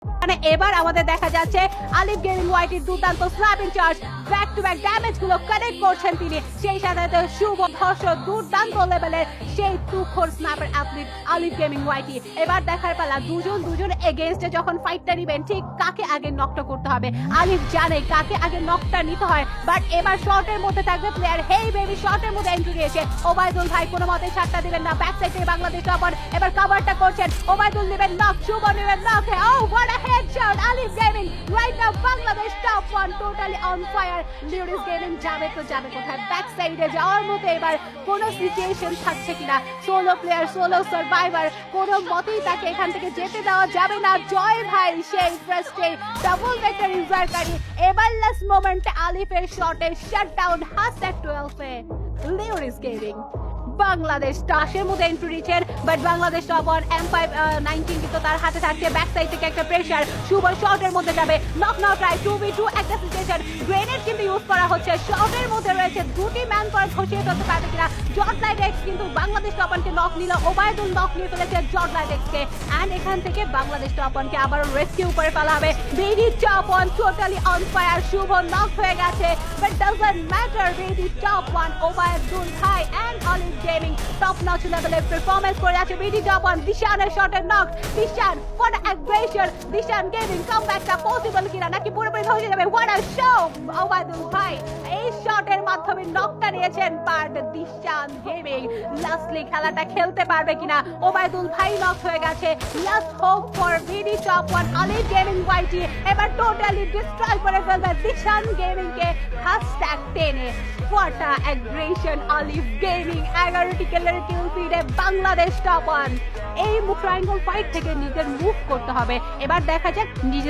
মানে এবার আমাদের দেখা যাচ্ছে আলিফ গেমিং ওয়াইটির দুর্দান্ত slapping charge, back to back damage গুলো কানেক্ট করছেন তিনি। সেই সাথে শুভ ধর্ষ দুর্দান্ত লেভেলের সেই তুখোর স্ন্যাপার অ্যাথলিট আলিফ গেমিং ওয়াইটি। এবার দেখার পালা দুজন এগেইনস্টে যখন ফাইটটা নিবেন ঠিক কাকে আগে নকটা করতে হবে। আলিফ জানে কাকে আগে নকটা নিতে হয়, বাট এবার শর্টের মধ্যে থাকবে প্লেয়ার। হেই বেবি শর্টের মধ্যে এন্ট্রি নিয়েছে ওবায়দুল ভাই, কোনো মতে ছাড়টা দিবেন না। ব্যাক সাইড থেকে বাংলাদেশ টপার এবার কভারটা করছেন। ওবায়দুল নেবেন নক, শুভ নেবেন knock. Oh what a headshot Alif gaming right now. Bangladesh top 1 totally on fire. লিউরিস গেমিং যাবে তো যাবে কোথায়? ব্যাক সাইডে যাওয়ার মতো এবার কোন সিচুয়েশন থাকছে কিনা? সোলো প্লেয়ার, সোলো সার্ভাইভার, কোনো মতেই তাকে এখান থেকে যেতে দেওয়া যাবে না। জয় ভাই সেই ফার্স্টে ডাবল ভেক্টর ইউজারকারী। এবার লাস্ট মোমেন্টে আলিফের শটে শাটডাউন #12 এ লিউরিস গেমিং। বাংলাদেশ টাসের মধ্যে এন্ট্রি নিচ্ছেন, বাট বাংলাদেশ টপ 1 M519 কিন্তু তার হাতে থাকছে। ব্যাক সাইড থেকে একটা প্রেসার, শুভ শর্টের মধ্যে যাবে। নক নাও ট্রাই 2v2 একটা সিচুয়েশন। গ্রেনেড কিন্তু ইউজ করা হচ্ছে। শর্টের মধ্যে রয়েছে দুটি ম্যান পাওয়ার, খসিয়ে ফেলতে পারবে কিনা জর্জ লাইট এক্স। কিন্তু বাংলাদেশ টপ 1 কে নক নিল, ওবায়দুল নক নিয়ে ফেলেছে জর্জ লাইট এক্স কে। এন্ড এখান থেকে বাংলাদেশ টপ 1 কে আবার রেস্কিউ করে ফেলা হবে। BD top 1 totally on fire. Shuvo knock হয়ে গেছে, but doesn't matter. BD top 1 Obaidul ভাই and Alif gaming top notch লেভেলের পারফরম্যান্স করে আছে। বিডি টপ 1 দিশানের শটের knock. Dishan for aggression. Dishan gaming কামব্যাকটা পসিবল কিনা নাকি পুরোপুরি ধসে যাবে? What a show! ওবায়দুল ভাই এই শটের মাধ্যমে নকটা নিয়েছেন, বাট দিশান গেমিং লাস্টলি খেলাটা খেলতে পারবে কিনা? ওবায়দুল ভাই নক হয়ে গেছে। Last hope for BD top 1 Alif gaming ওয়াইটি। এবার টোটালি ডিস্ট্রয় করে ফেলবে Dishan gaming K #10 A. What a aggression Alif gaming. 11টি কিলের kill ফিডে Bangladesh top 1। এই ট্রায়াঙ্গল ফাইট থেকে নিজের মুভ করতে হবে। এবার দেখা যাক নিজের